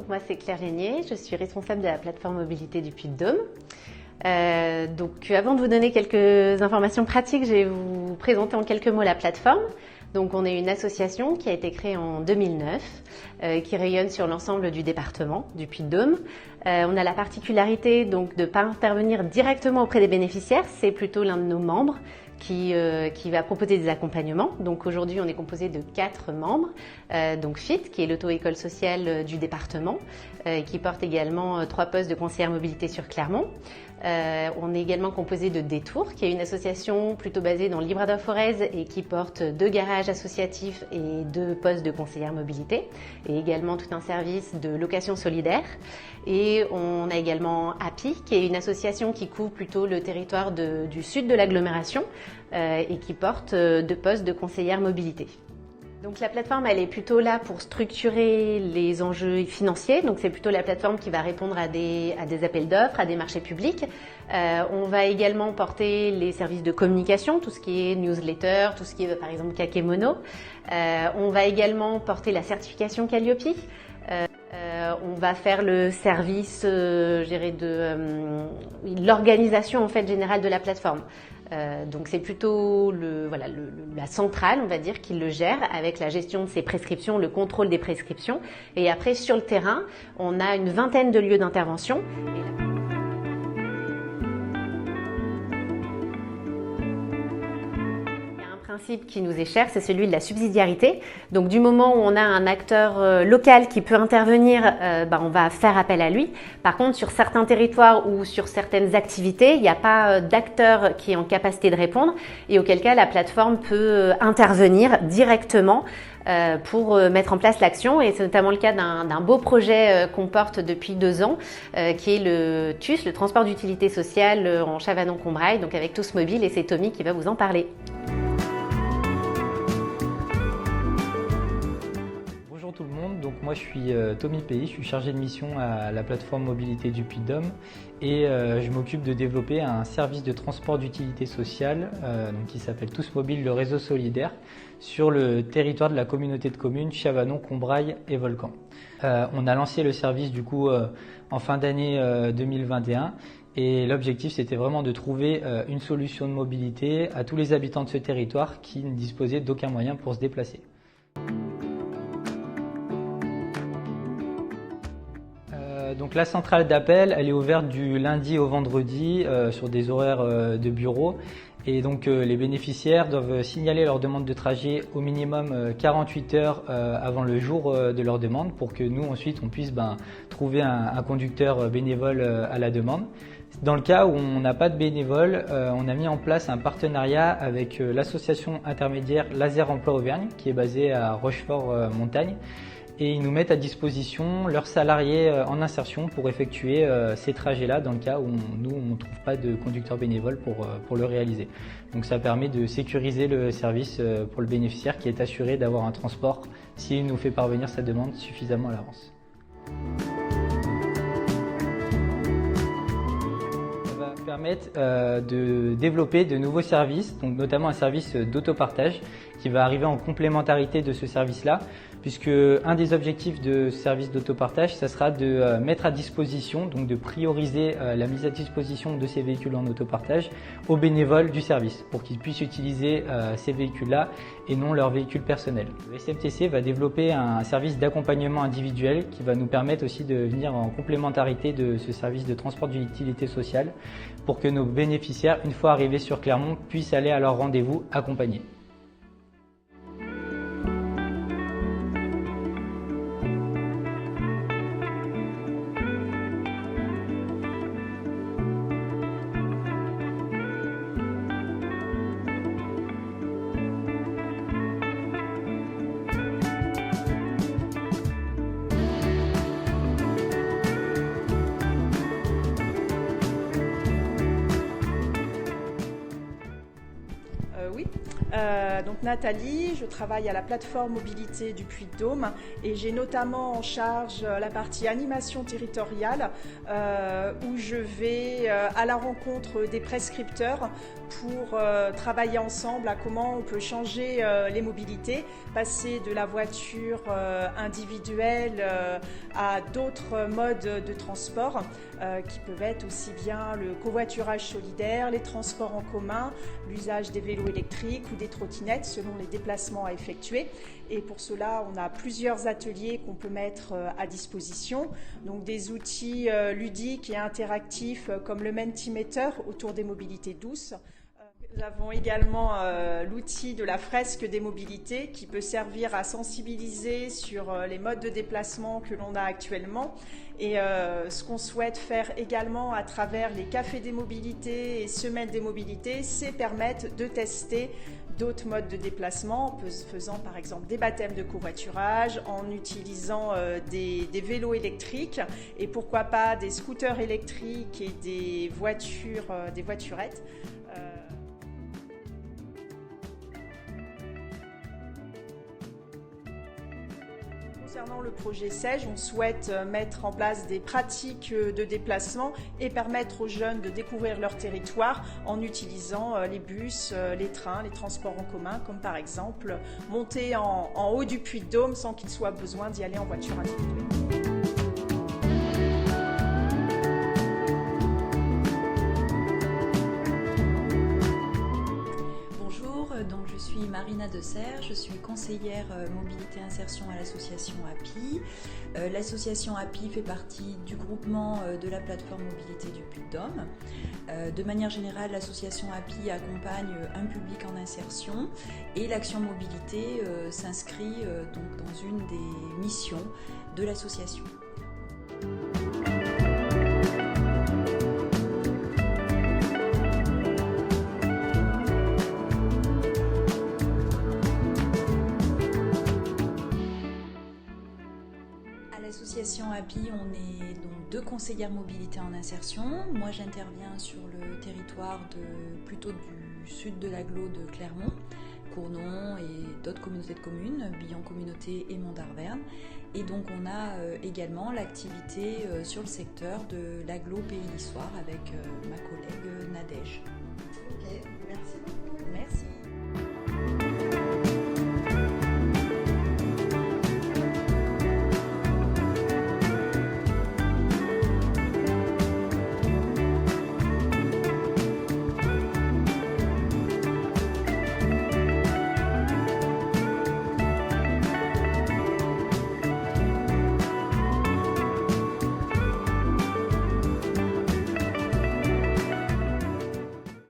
donc moi c'est Claire Génier, je suis responsable de la plateforme mobilité du Puy-de-Dôme. Donc avant de vous donner quelques informations pratiques, je vais vous présenter en quelques mots la plateforme. Donc on est une association qui a été créée en 2009, qui rayonne sur l'ensemble du département du Puy-de-Dôme. On a la particularité donc de ne pas intervenir directement auprès des bénéficiaires, c'est plutôt l'un de nos membres qui va proposer des accompagnements. Donc aujourd'hui on est composé de 4 membres, donc FIT qui est l'auto-école sociale du département, qui porte également 3 postes de conseillère mobilité sur Clermont. On est également composé de Détour, qui est une association plutôt basée dans le Livradois-Forez et qui porte 2 garages associatifs et 2 postes de conseillère mobilité, et également tout un service de location solidaire. Et on a également Happy, qui est une association qui couvre plutôt le territoire du sud de l'agglomération et qui porte 2 postes de conseillère mobilité. Donc la plateforme, elle est plutôt là pour structurer les enjeux financiers. Donc c'est plutôt la plateforme qui va répondre à des appels d'offres, à des marchés publics. On va également porter les services de communication, tout ce qui est newsletter, tout ce qui est par exemple Kakemono. On va également porter la certification Calliope. On va faire le service, l'organisation en fait générale de la plateforme. Donc c'est plutôt la centrale, on va dire, qui le gère avec la gestion de ses prescriptions, le contrôle des prescriptions. Et après, sur le terrain, on a une vingtaine de lieux d'intervention. Principe qui nous est cher, c'est celui de la subsidiarité. Donc du moment où on a un acteur local qui peut intervenir, on va faire appel à lui. Par contre, sur certains territoires ou sur certaines activités, il n'y a pas d'acteur qui est en capacité de répondre et auquel cas la plateforme peut intervenir directement pour mettre en place l'action. Et c'est notamment le cas d'un beau projet qu'on porte depuis 2 ans, qui est le TUS, le transport d'utilité sociale en Chavanon-Combrailles, donc avec Tous Mobile, et c'est Tommy qui va vous en parler. Bonjour tout le monde, donc moi je suis Tommy Pays, je suis chargé de mission à la plateforme mobilité du Puy-de-Dôme et je m'occupe de développer un service de transport d'utilité sociale qui s'appelle Tous Mobile, le réseau solidaire, sur le territoire de la communauté de communes Chavanon, Combrailles et Volcan. On a lancé le service du coup en fin d'année 2021 et l'objectif c'était vraiment de trouver une solution de mobilité à tous les habitants de ce territoire qui ne disposaient d'aucun moyen pour se déplacer. Donc la centrale d'appel, elle est ouverte du lundi au vendredi sur des horaires de bureau. Et donc les bénéficiaires doivent signaler leur demande de trajet au minimum 48 heures avant le jour de leur demande pour que nous ensuite on puisse trouver un conducteur bénévole à la demande. Dans le cas où on n'a pas de bénévole, on a mis en place un partenariat avec l'association intermédiaire Laser Emploi Auvergne qui est basée à Rochefort-Montagne. Et ils nous mettent à disposition leurs salariés en insertion pour effectuer ces trajets-là dans le cas où on ne trouve pas de conducteur bénévole pour le réaliser. Donc ça permet de sécuriser le service pour le bénéficiaire qui est assuré d'avoir un transport s'il nous fait parvenir sa demande suffisamment à l'avance. Ça va permettre de développer de nouveaux services, donc notamment un service d'autopartage qui va arriver en complémentarité de ce service-là, puisque un des objectifs de ce service d'autopartage, ça sera de mettre à disposition, donc de prioriser la mise à disposition de ces véhicules en autopartage aux bénévoles du service, pour qu'ils puissent utiliser ces véhicules-là et non leurs véhicules personnels. Le SMTC va développer un service d'accompagnement individuel qui va nous permettre aussi de venir en complémentarité de ce service de transport d'utilité sociale pour que nos bénéficiaires, une fois arrivés sur Clermont, puissent aller à leur rendez-vous accompagnés. Donc Nathalie, je travaille à la plateforme mobilité du Puy-de-Dôme et j'ai notamment en charge la partie animation territoriale où je vais à la rencontre des prescripteurs pour travailler ensemble à comment on peut changer les mobilités, passer de la voiture individuelle à d'autres modes de transport qui peuvent être aussi bien le covoiturage solidaire, les transports en commun, l'usage des vélos électriques ou des trottinettes selon les déplacements à effectuer. Et pour cela, on a plusieurs ateliers qu'on peut mettre à disposition. Donc des outils ludiques et interactifs comme le Mentimeter autour des mobilités douces. Nous avons également l'outil de la fresque des mobilités qui peut servir à sensibiliser sur les modes de déplacement que l'on a actuellement. Et ce qu'on souhaite faire également à travers les cafés des mobilités et semaines des mobilités, c'est permettre de tester d'autres modes de déplacement, en faisant par exemple des baptêmes de covoiturage, en utilisant des vélos électriques et pourquoi pas des scooters électriques et des voiturettes. Concernant le projet SEJ, on souhaite mettre en place des pratiques de déplacement et permettre aux jeunes de découvrir leur territoire en utilisant les bus, les trains, les transports en commun, comme par exemple monter en haut du Puy-de-Dôme sans qu'il soit besoin d'y aller en voiture individuelle. Donc je suis Marina Deserre, je suis conseillère mobilité insertion à l'association API. L'association API fait partie du groupement de la plateforme mobilité du Puy-de-Dôme. De manière générale, l'association API accompagne un public en insertion et l'action mobilité s'inscrit donc dans une des missions de l'association. À l'association API, on est donc 2 conseillères mobilité en insertion. Moi, j'interviens sur le territoire plutôt du sud de l'agglo de Clermont, Cournon et d'autres communautés de communes, Billon Communauté et Mont-d'Arverne. Et donc, on a également l'activité sur le secteur de l'agglo Pays d'Histoire avec ma collègue Nadège. Ok, merci beaucoup.